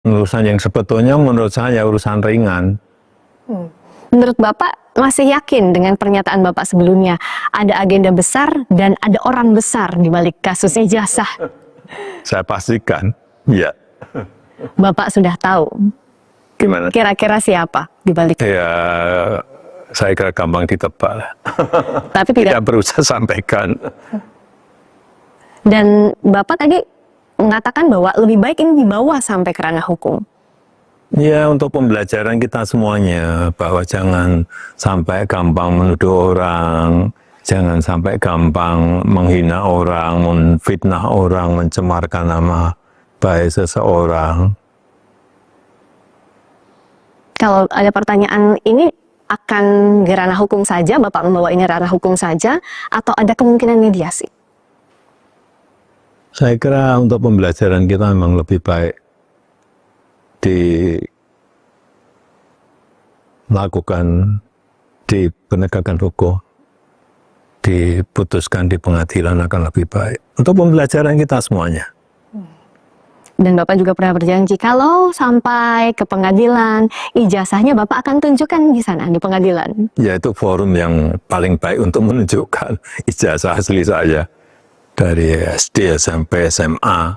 Urusan yang sebetulnya menurut saya urusan ringan. Menurut Bapak masih yakin dengan pernyataan Bapak sebelumnya ada agenda besar dan ada orang besar di balik kasus ijazah? Saya pastikan, ya. Bapak sudah tahu Gimana? kira-kira siapa di balik? Ya, saya kira gampang ditebak lah. Tapi tidak. Tidak perlu saya sampaikan. Dan Bapak tadi mengatakan bahwa lebih baik ini dibawa sampai ke ranah hukum. Ya, untuk pembelajaran kita semuanya, bahwa jangan sampai gampang menuduh orang, jangan sampai gampang menghina orang, menfitnah orang, mencemarkan nama baik seseorang. Kalau ada pertanyaan ini akan ke ranah hukum saja, Bapak membawa ini ranah hukum saja, atau ada kemungkinan mediasi? Saya kira untuk pembelajaran kita memang lebih baik dilakukan di penegakan hukum, diputuskan di pengadilan akan lebih baik. Untuk pembelajaran kita semuanya. Dan Bapak juga pernah berjanji kalau sampai ke pengadilan, ijazahnya Bapak akan tunjukkan di sana, di pengadilan. Ya, itu forum yang paling baik untuk menunjukkan ijazah asli saya. Dari SD, SMP, SMA,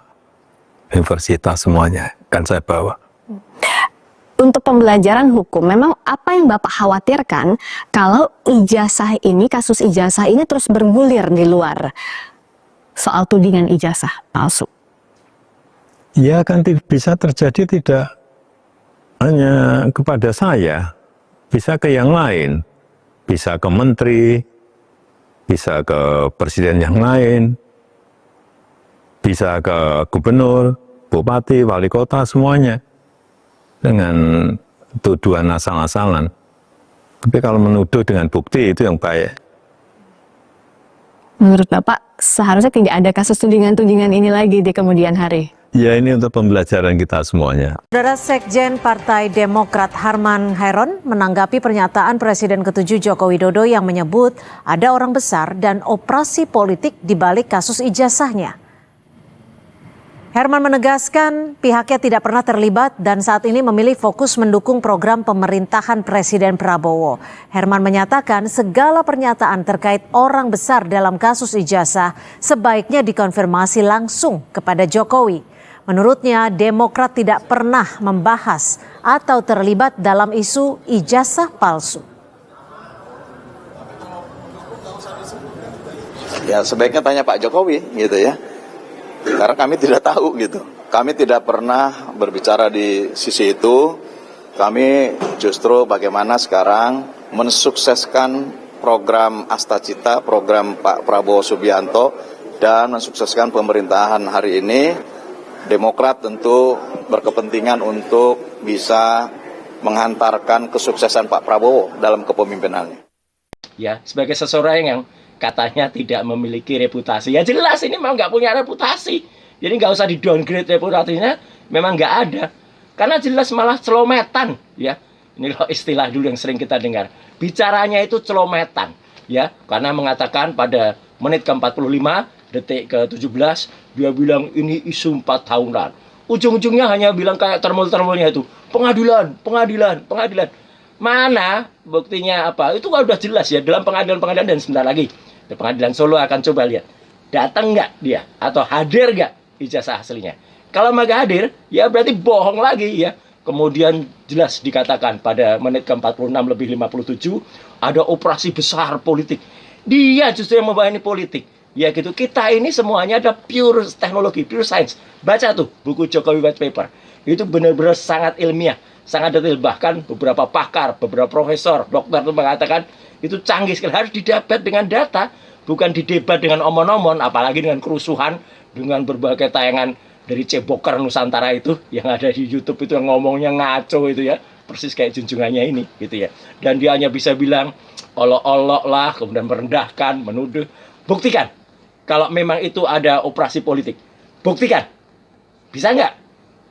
universitas semuanya kan saya bawa. Untuk pembelajaran hukum, memang apa yang Bapak khawatirkan kalau ijazah ini, kasus ijazah ini terus bergulir di luar soal tudingan ijazah palsu? Ya, kan bisa terjadi tidak hanya kepada saya, bisa ke yang lain, bisa ke menteri, bisa ke presiden yang lain, bisa ke gubernur, bupati, wali kota, semuanya. Dengan tuduhan asal-asalan. Tapi kalau menuduh dengan bukti, itu yang baik. Menurut Bapak, seharusnya tidak ada kasus tudingan-tudingan ini lagi di kemudian hari? Ya, ini untuk pembelajaran kita semuanya. Saudara Sekjen Partai Demokrat Harman Hairon menanggapi pernyataan Presiden ke-7 Joko Widodo yang menyebut ada orang besar dan operasi politik di balik kasus ijazahnya. Herman menegaskan pihaknya tidak pernah terlibat dan saat ini memilih fokus mendukung program pemerintahan Presiden Prabowo. Herman menyatakan segala pernyataan terkait orang besar dalam kasus ijazah sebaiknya dikonfirmasi langsung kepada Jokowi. Menurutnya, Demokrat tidak pernah membahas atau terlibat dalam isu ijazah palsu. Ya, sebaiknya tanya Pak Jokowi gitu ya. Karena kami tidak tahu gitu. Kami tidak pernah berbicara di sisi itu. Kami justru bagaimana sekarang mensukseskan program Astacita, program Pak Prabowo Subianto, dan mensukseskan pemerintahan hari ini. Demokrat tentu berkepentingan untuk bisa menghantarkan kesuksesan Pak Prabowo dalam kepemimpinannya. Ya, sebagai seseorang yang katanya tidak memiliki reputasi, ya jelas ini memang nggak punya reputasi. Jadi nggak usah di-downgrade reputasinya, memang nggak ada. Karena jelas malah celometan, ya. Ini loh istilah dulu yang sering kita dengar. Bicaranya itu celometan, ya. Karena mengatakan pada menit ke-45, detik ke-17, dia bilang ini isu 4 tahunan. Ujung-ujungnya hanya bilang kayak termul-termulnya itu, pengadilan, pengadilan, pengadilan. Mana buktinya apa? Itu kan udah jelas ya, dalam pengadilan-pengadilan, dan sebentar lagi di Pengadilan Solo akan coba lihat. Datang nggak dia? Atau hadir nggak ijazah aslinya? Kalau nggak hadir, ya berarti bohong lagi ya. Kemudian jelas dikatakan pada menit ke-46 lebih 57, ada operasi besar politik. Dia justru yang membawa ini politik. Ya gitu, kita ini semuanya ada pure teknologi, pure science. Baca tuh buku Jokowi White Paper. Itu benar-benar sangat ilmiah, sangat detail. Bahkan beberapa pakar, beberapa profesor, dokter itu mengatakan itu canggih sekali, harus didebat dengan data, bukan didebat dengan omon-omon, apalagi dengan kerusuhan, dengan berbagai tayangan dari Ceboker Nusantara itu yang ada di YouTube itu yang ngomongnya ngaco itu ya, persis kayak junjungannya ini gitu ya. Dan dia hanya bisa bilang olok-olok lah, kemudian merendahkan, menuduh. Buktikan kalau memang itu ada operasi politik, buktikan. Bisa nggak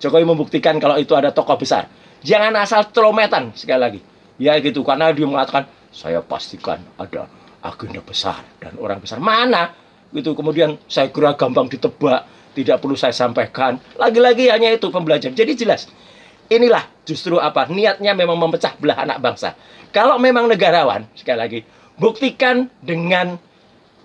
Jokowi membuktikan kalau itu ada tokoh besar? Jangan asal celometan sekali lagi. Ya gitu, karena dia mengatakan saya pastikan ada agenda besar dan orang besar. Mana? Gitu. Kemudian saya kira gampang ditebak, tidak perlu saya sampaikan. Lagi-lagi hanya itu pembelajaran. Jadi jelas inilah justru apa? Niatnya memang memecah belah anak bangsa. Kalau memang negarawan, sekali lagi, buktikan dengan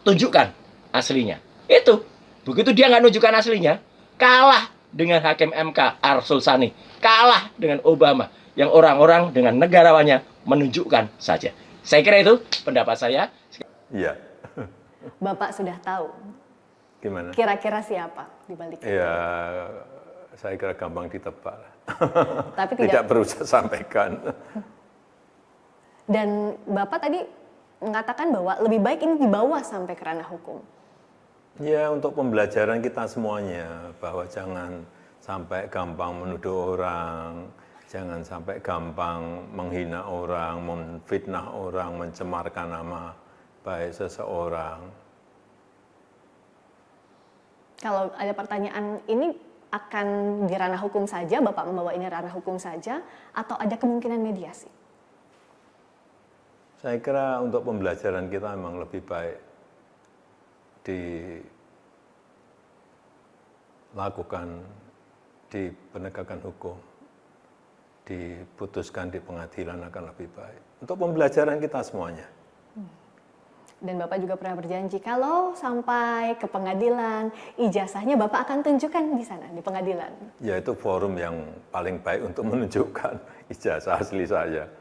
tunjukkan aslinya. Itu. Begitu dia nggak nunjukkan aslinya, kalah dengan Hakim MK Arsul Sani, kalah dengan Obama, yang orang-orang dengan negarawannya menunjukkan saja. Saya kira itu pendapat saya. Iya. Bapak sudah tahu Gimana? kira-kira siapa di balik itu? Ya, saya kira gampang ditebak. Tapi Tidak perlu saya sampaikan. Dan Bapak tadi mengatakan bahwa lebih baik ini dibawa sampai ke ranah hukum. Ya, untuk pembelajaran kita semuanya, bahwa jangan sampai gampang menuduh orang, jangan sampai gampang menghina orang, memfitnah orang, mencemarkan nama baik seseorang. Kalau ada pertanyaan ini akan di ranah hukum saja, Bapak membawa ini ranah hukum saja, atau ada kemungkinan mediasi? Saya kira untuk pembelajaran kita memang lebih baik dilakukan di penegakan hukum, diputuskan di pengadilan akan lebih baik. Untuk pembelajaran kita semuanya. Dan Bapak juga pernah berjanji kalau sampai ke pengadilan, ijazahnya Bapak akan tunjukkan di sana, di pengadilan. Ya, itu forum yang paling baik untuk menunjukkan ijazah asli saya.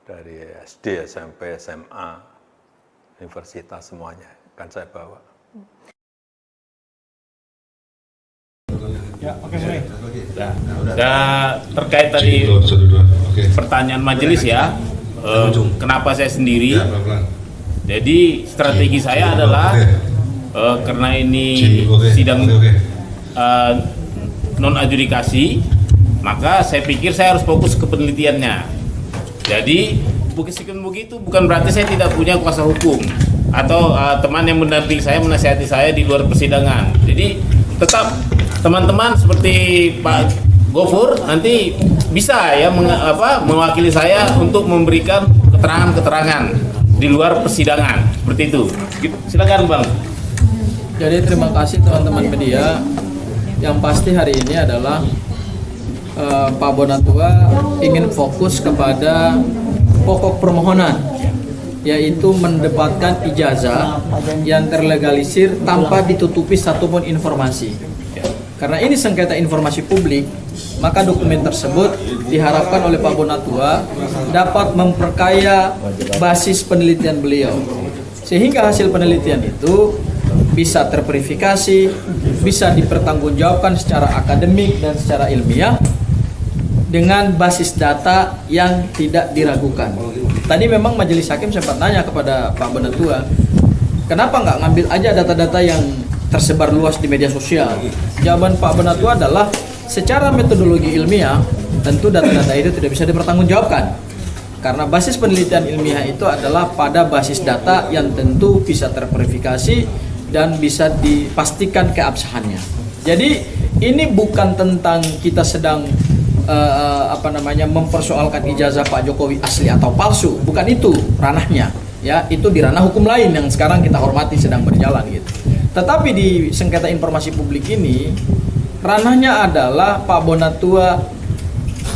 Dari SD, SMP, SMA, universitas semuanya akan saya bawa. Ya, oke, mulai. Nah, terkait tadi pertanyaan majelis ya, kenapa saya sendiri? Jadi strategi saya adalah karena ini sidang non adjudikasi, maka saya pikir saya harus fokus ke penelitiannya. Jadi begitu bukan berarti saya tidak punya kuasa hukum atau teman yang mendampingi saya, menasihati saya di luar persidangan. Jadi tetap teman-teman seperti Pak Gofur nanti bisa ya mewakili saya untuk memberikan keterangan-keterangan di luar persidangan seperti itu. Silakan Bang. Jadi terima kasih teman-teman media. Yang pasti hari ini adalah Pak Bonatua ingin fokus kepada pokok permohonan, yaitu mendapatkan ijazah yang terlegalisir tanpa ditutupi satupun informasi. Karena ini sengketa informasi publik, maka dokumen tersebut diharapkan oleh Pak Bonatua dapat memperkaya basis penelitian beliau, sehingga hasil penelitian itu bisa terverifikasi, bisa dipertanggungjawabkan secara akademik dan secara ilmiah dengan basis data yang tidak diragukan. Tadi memang majelis hakim sempat nanya kepada Pak Bonatua, kenapa nggak ngambil aja data-data yang tersebar luas di media sosial? Jawaban Pak Bonatua adalah secara metodologi ilmiah tentu data-data itu tidak bisa dipertanggungjawabkan, karena basis penelitian ilmiah itu adalah pada basis data yang tentu bisa terverifikasi dan bisa dipastikan keabsahannya. Jadi ini bukan tentang kita sedang mempersoalkan ijazah Pak Jokowi asli atau palsu, bukan itu ranahnya. Ya, itu di ranah hukum lain yang sekarang kita hormati sedang berjalan gitu. Tetapi di sengketa informasi publik ini ranahnya adalah Pak Bonatua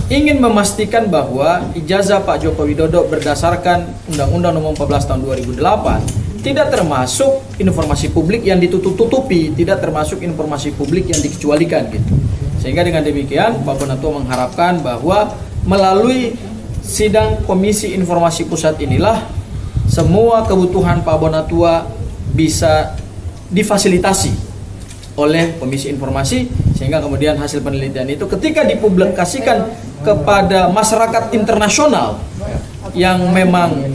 ingin memastikan bahwa ijazah Pak Joko Widodo berdasarkan Undang-Undang Nomor 14 Tahun 2008 tidak termasuk informasi publik yang ditutup-tutupi, tidak termasuk informasi publik yang dikecualikan gitu. Sehingga dengan demikian Pak Bonatua mengharapkan bahwa melalui sidang Komisi Informasi Pusat inilah semua kebutuhan Pak Bonatua bisa difasilitasi oleh Komisi Informasi, sehingga kemudian hasil penelitian itu ketika dipublikasikan kepada masyarakat internasional yang memang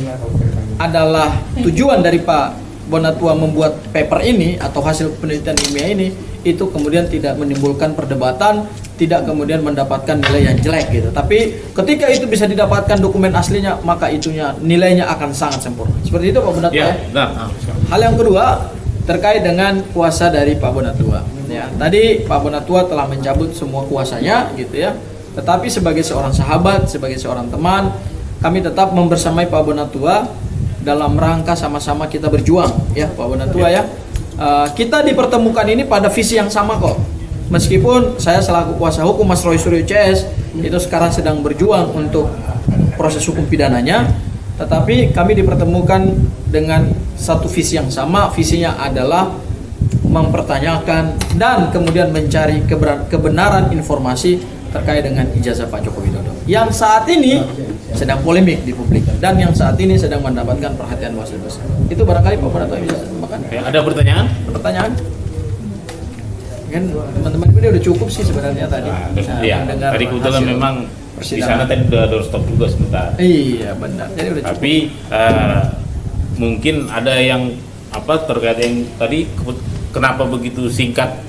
adalah tujuan dari Pak Bonatua membuat paper ini atau hasil penelitian ilmiah ini, itu kemudian tidak menimbulkan perdebatan, tidak kemudian mendapatkan nilai yang jelek gitu. Tapi ketika itu bisa didapatkan dokumen aslinya, maka itunya nilainya akan sangat sempurna. Seperti itu Pak Bonatua. Ya, nah. Hal yang kedua terkait dengan kuasa dari Pak Bonatua. Ya, tadi Pak Bonatua telah mencabut semua kuasanya gitu ya. Tetapi sebagai seorang sahabat, sebagai seorang teman, kami tetap membersamai Pak Bonatua dalam rangka sama-sama kita berjuang ya Pak Bonatua ya. Kita dipertemukan ini pada visi yang sama kok. Meskipun saya selaku kuasa hukum Mas Roy Suryo CS itu sekarang sedang berjuang untuk proses hukum pidananya, tetapi kami dipertemukan dengan satu visi yang sama. Visinya adalah mempertanyakan dan kemudian mencari kebenaran informasi terkait dengan ijazah Pak Joko Widodo yang saat ini sedang polemik di publik dan yang saat ini sedang mendapatkan perhatian besar. Itu barangkali Pak Bonatua bisa tambahkan. Ada pertanyaan? Pertanyaan? Kan teman-teman ini udah cukup sih sebenarnya tadi. Iya, tadi kebetulan memang di sana tadi udah doorstop juga sebentar. Iya benar. Jadi udah cukup. Tapi mungkin ada yang terkait yang tadi kenapa begitu singkat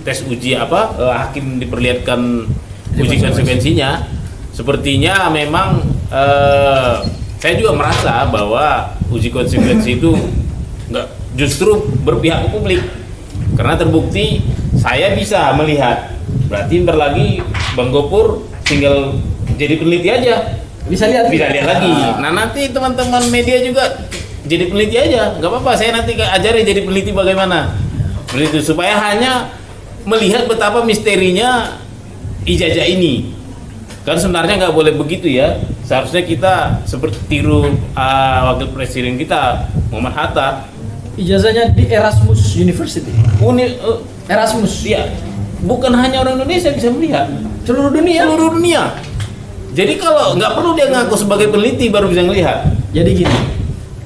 tes uji hakim diperlihatkan uji konsekuensinya. Sepertinya memang saya juga merasa bahwa uji konsekuensi itu justru berpihak ke publik karena terbukti saya bisa melihat, berarti ntar lagi Bang Gopur tinggal jadi peneliti aja, bisa lihat lagi. Nah nanti teman-teman media juga jadi peneliti aja, nggak apa-apa, saya nanti ajari jadi peneliti bagaimana begitu, supaya hanya melihat betapa misterinya ijazah ini. Kan sebenarnya nggak boleh begitu ya, seharusnya kita seperti tiru wakil presiden kita Muhammad Hatta, ijazahnya di Erasmus University. Erasmus. Iya. Bukan hanya orang Indonesia bisa melihat, Seluruh dunia. Jadi kalau nggak perlu dia ngaku sebagai peneliti baru bisa melihat. Jadi gini,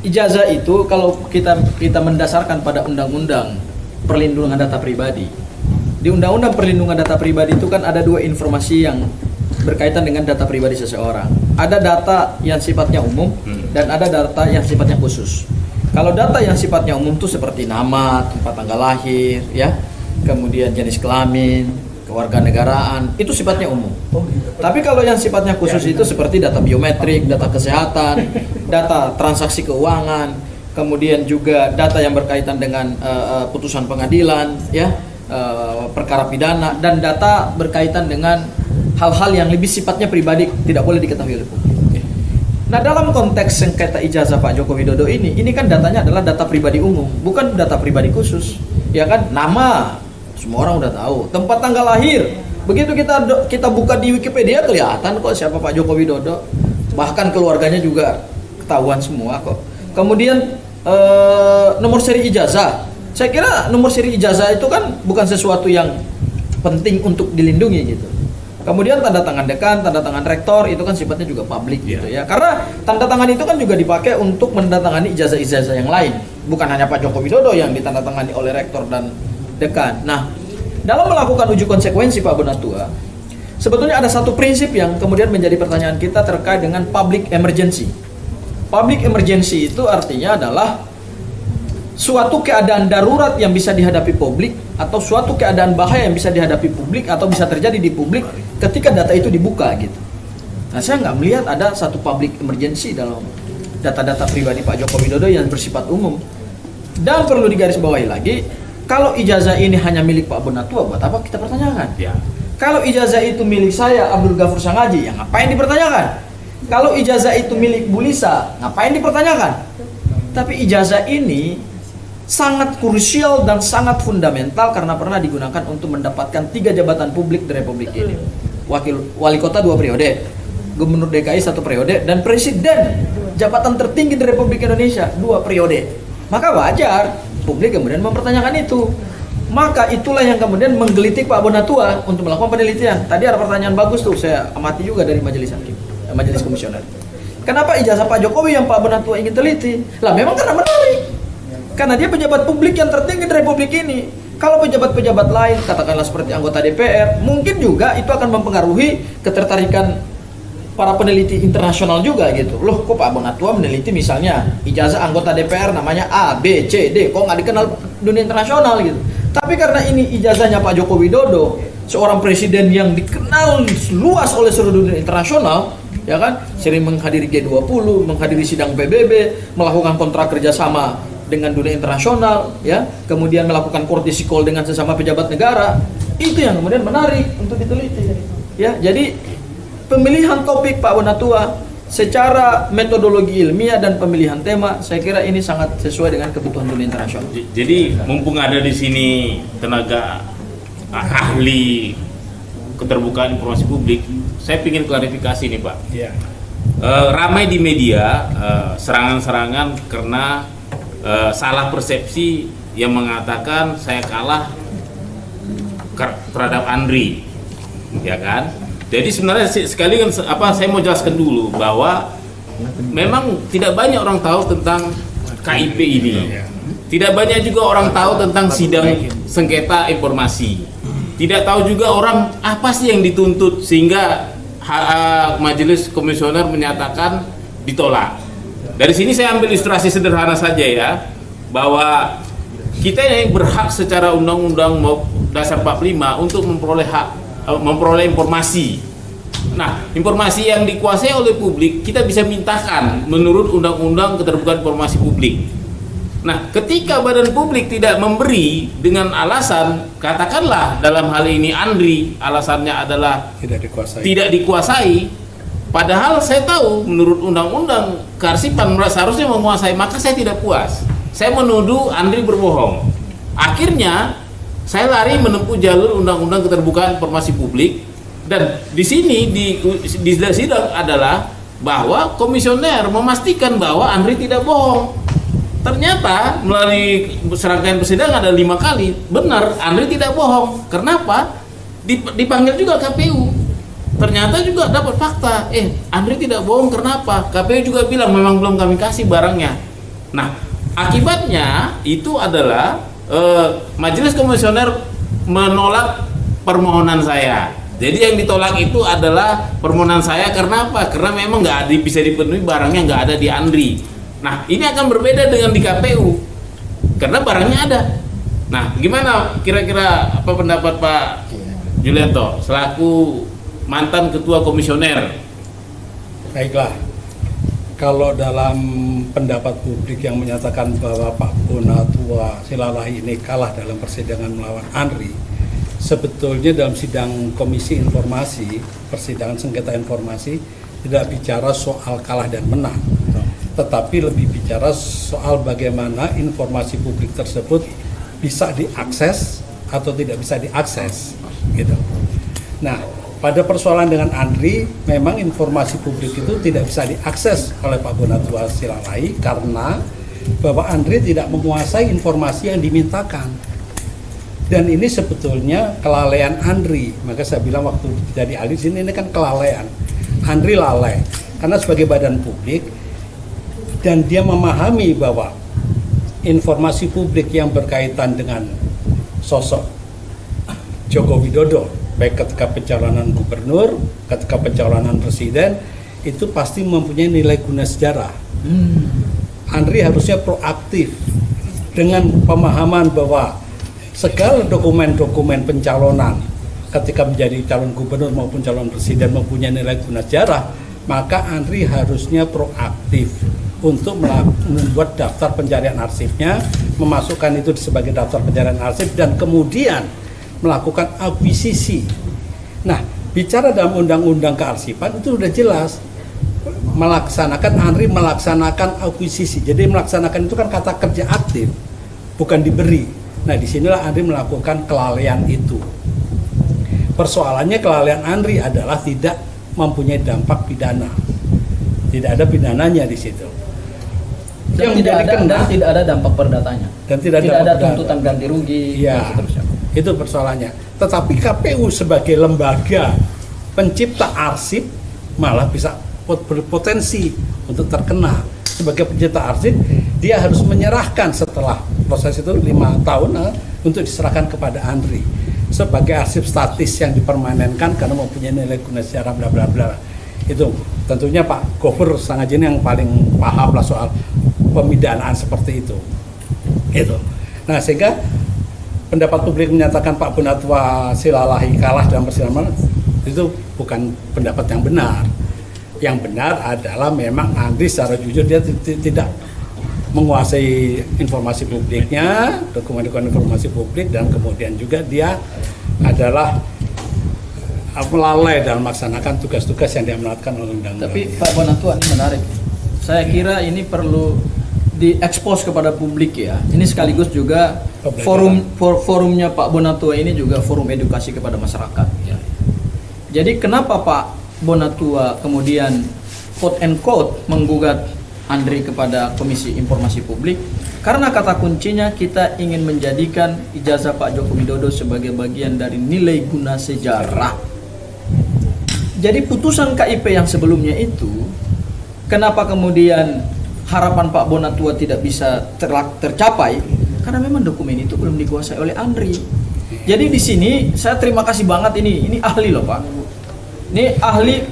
ijazah itu kalau kita mendasarkan pada undang-undang perlindungan data pribadi. Di undang-undang perlindungan data pribadi itu kan ada dua informasi yang berkaitan dengan data pribadi seseorang. Ada data yang sifatnya umum dan ada data yang sifatnya khusus. Kalau data yang sifatnya umum itu seperti nama, tempat tanggal lahir, ya, kemudian jenis kelamin, kewarganegaraan, itu sifatnya umum. Tapi kalau yang sifatnya khusus itu seperti data biometrik, data kesehatan, data transaksi keuangan, kemudian juga data yang berkaitan dengan putusan pengadilan, ya, perkara pidana, dan data berkaitan dengan hal-hal yang lebih sifatnya pribadi tidak boleh diketahui oleh publik. Nah, dalam konteks sengketa ijazah Pak Joko Widodo ini kan datanya adalah data pribadi umum, bukan data pribadi khusus. Ya kan? Nama, semua orang udah tahu. Tempat tanggal lahir, begitu kita buka di Wikipedia kelihatan kok siapa Pak Joko Widodo. Bahkan keluarganya juga ketahuan semua kok. Kemudian nomor seri ijazah. Saya kira nomor seri ijazah itu kan bukan sesuatu yang penting untuk dilindungi gitu. Kemudian tanda tangan dekan, tanda tangan rektor itu kan sifatnya juga publik gitu ya. Karena tanda tangan itu kan juga dipakai untuk menandatangani ijazah-ijazah yang lain. Bukan hanya Pak Joko Widodo yang ditandatangani oleh rektor dan dekan. Nah, dalam melakukan uji konsekuensi Pak Bonatua, sebetulnya ada satu prinsip yang kemudian menjadi pertanyaan kita terkait dengan public emergency. Public emergency itu artinya adalah suatu keadaan darurat yang bisa dihadapi publik atau suatu keadaan bahaya yang bisa dihadapi publik atau bisa terjadi di publik ketika data itu dibuka gitu. Nah, saya nggak melihat ada satu public emergency dalam data-data pribadi Pak Joko Widodo yang bersifat umum. Dan perlu digarisbawahi lagi, kalau ijazah ini hanya milik Pak Bonatua, buat apa kita pertanyakan? Ya. Kalau ijazah itu milik saya Abdul Ghafur Sangaji, ya ngapain dipertanyakan? Kalau ijazah itu milik Bu Lisa, ngapain dipertanyakan? Tapi ijazah ini sangat krusial dan sangat fundamental karena pernah digunakan untuk mendapatkan 3 jabatan publik di Republik ini. Wali kota 2 periode, Gubernur DKI 1 periode, dan Presiden jabatan tertinggi di Republik Indonesia 2 periode. Maka wajar publik kemudian mempertanyakan itu. Maka itulah yang kemudian menggelitik Pak Bonatua untuk melakukan penelitian. Tadi ada pertanyaan bagus tuh, saya amati juga dari majelis hakim, majelis komisioner. Kenapa ijazah Pak Jokowi yang Pak Bonatua ingin teliti? Lah memang karena menarik. Karena dia pejabat publik yang tertinggi di Republik ini. Kalau pejabat-pejabat lain, katakanlah seperti anggota DPR, mungkin juga itu akan mempengaruhi ketertarikan para peneliti internasional juga gitu. Loh, kok Pak Bonatua meneliti misalnya ijazah anggota DPR namanya A, B, C, D, kok nggak dikenal dunia internasional gitu. Tapi karena ini ijazahnya Pak Joko Widodo, seorang presiden yang dikenal luas oleh seluruh dunia internasional, ya kan, sering menghadiri G20, menghadiri sidang PBB, melakukan kontrak kerjasama dengan dunia internasional, ya, kemudian melakukan courtesy call dengan sesama pejabat negara, itu yang kemudian menarik untuk diteliti, ya. Jadi pemilihan topik Pak Bonatua secara metodologi ilmiah dan pemilihan tema, saya kira ini sangat sesuai dengan kebutuhan dunia internasional. Jadi mumpung ada di sini tenaga ahli keterbukaan informasi publik, saya ingin klarifikasi nih Pak. Iya. Ramai di media serangan-serangan karena salah persepsi yang mengatakan saya kalah terhadap Andri, ya kan? Jadi sebenarnya sekali kan saya mau jelaskan dulu bahwa memang tidak banyak orang tahu tentang KIP ini. Tidak banyak juga orang tahu tentang sidang sengketa informasi. Tidak tahu juga orang apa sih yang dituntut sehingga majelis komisioner menyatakan ditolak. Dari sini saya ambil ilustrasi sederhana saja ya, bahwa kita yang berhak secara undang-undang dasar 45 untuk memperoleh informasi. Nah, informasi yang dikuasai oleh publik kita bisa mintakan menurut undang-undang keterbukaan informasi publik. Nah, ketika badan publik tidak memberi dengan alasan, katakanlah dalam hal ini Andri alasannya adalah tidak dikuasai, padahal saya tahu menurut undang-undang kearsipan seharusnya menguasai, maka saya tidak puas. Saya menuduh Andri berbohong. Akhirnya saya lari menempuh jalur undang-undang keterbukaan informasi publik, dan di sini di sidang adalah bahwa komisioner memastikan bahwa Andri tidak bohong. Ternyata melalui serangkaian persidangan ada 5 kali benar Andri tidak bohong. Kenapa? Dipanggil juga KPU. Ternyata juga dapat fakta. Andri tidak bohong. Kenapa? KPU juga bilang memang belum kami kasih barangnya. Nah, akibatnya itu adalah majelis komisioner menolak permohonan saya. Jadi yang ditolak itu adalah permohonan saya karena apa? Karena memang nggak bisa dipenuhi, barangnya nggak ada di Andri. Nah, ini akan berbeda dengan di KPU karena barangnya ada. Nah, gimana kira-kira apa pendapat Pak Julianto selaku mantan ketua komisioner? Baiklah, kalau dalam pendapat publik yang menyatakan bahwa Pak Bonatua Silalahi ini kalah dalam persidangan melawan Andri, sebetulnya dalam sidang komisi informasi, persidangan sengketa informasi tidak bicara soal kalah dan menang, tetapi lebih bicara soal bagaimana informasi publik tersebut bisa diakses atau tidak bisa diakses, gitu. Nah, pada persoalan dengan Andri, memang informasi publik itu tidak bisa diakses oleh Pak Bonatua Silalahi karena bahwa Andri tidak menguasai informasi yang dimintakan. Dan ini sebetulnya kelalaian Andri. Maka saya bilang waktu jadi ahli sini ini kan kelalaian. Andri lalai karena sebagai badan publik dan dia memahami bahwa informasi publik yang berkaitan dengan sosok Joko Widodo, baik ketika pencalonan gubernur, ketika pencalonan presiden, itu pasti mempunyai nilai guna sejarah. Andri harusnya proaktif dengan pemahaman bahwa segala dokumen-dokumen pencalonan ketika menjadi calon gubernur maupun calon presiden mempunyai nilai guna sejarah, maka Andri harusnya proaktif untuk membuat daftar pencarian arsipnya, memasukkan itu sebagai daftar pencarian arsip, dan kemudian melakukan akuisisi. Nah, bicara dalam undang-undang kearsipan itu sudah jelas Andri melaksanakan akuisisi. Jadi melaksanakan itu kan kata kerja aktif, bukan diberi. Nah, disinilah Andri melakukan kelalaian itu. Persoalannya kelalaian Andri adalah tidak mempunyai dampak pidana. Tidak ada pidananya di situ. Dan tidak ada dampak perdatanya. Dan tidak ada tuntutan ganti rugi. Ya, itu persoalannya. Tetapi KPU sebagai lembaga pencipta arsip malah bisa berpotensi untuk terkena. Sebagai pencipta arsip, dia harus menyerahkan setelah proses itu 5 tahun untuk diserahkan kepada Andri sebagai arsip statis yang dipermanenkan karena mempunyai nilai guna sejarah bla bla bla. Itu tentunya Pak Gofur Sangajin yang paling paham lah soal pemidanaan seperti itu. Gitu. Nah, sehingga pendapat publik menyatakan Pak Bonatua Silalahi kalah dalam persidangan itu bukan pendapat yang benar. Yang benar adalah memang Andri secara jujur dia tidak menguasai informasi publiknya, dokumen-dokumen informasi publik, dan kemudian juga dia adalah lalai dalam melaksanakan tugas-tugas yang diamanatkan oleh undang-undang. Tapi Pak Bonatua ini menarik. Saya kira ini perlu diekspos kepada publik ya. Ini sekaligus juga forumnya Pak Bonatua ini juga forum edukasi kepada masyarakat. Ya. Jadi kenapa Pak Bonatua kemudian quote and quote menggugat Andri kepada Komisi Informasi Publik? Karena kata kuncinya kita ingin menjadikan ijazah Pak Joko Widodo sebagai bagian dari nilai guna sejarah. Jadi putusan KIP yang sebelumnya itu, kenapa kemudian harapan Pak Bonatua tidak bisa tercapai? Karena memang dokumen itu belum dikuasai oleh Andri. Jadi di sini saya terima kasih banget ini ahli loh Pak. Ini ahli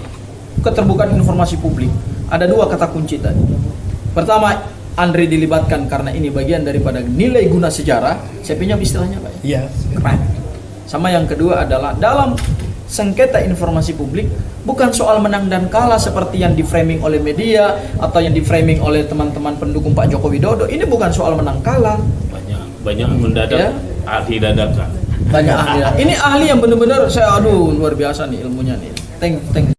keterbukaan informasi publik. Ada 2 kata kunci tadi. Pertama, Andri dilibatkan karena ini bagian daripada nilai guna sejarah. Saya pinjam istilahnya Pak. Iya. Keren. Sama yang kedua adalah dalam sengketa informasi publik bukan soal menang dan kalah seperti yang di-framing oleh media atau yang di-framing oleh teman-teman pendukung Pak Joko Widodo. Ini bukan soal menang kalah. Banyak mendadak, Ya. ahli dadakan. Banyak ahli. Ini ahli yang benar-benar saya luar biasa nih ilmunya nih. Thank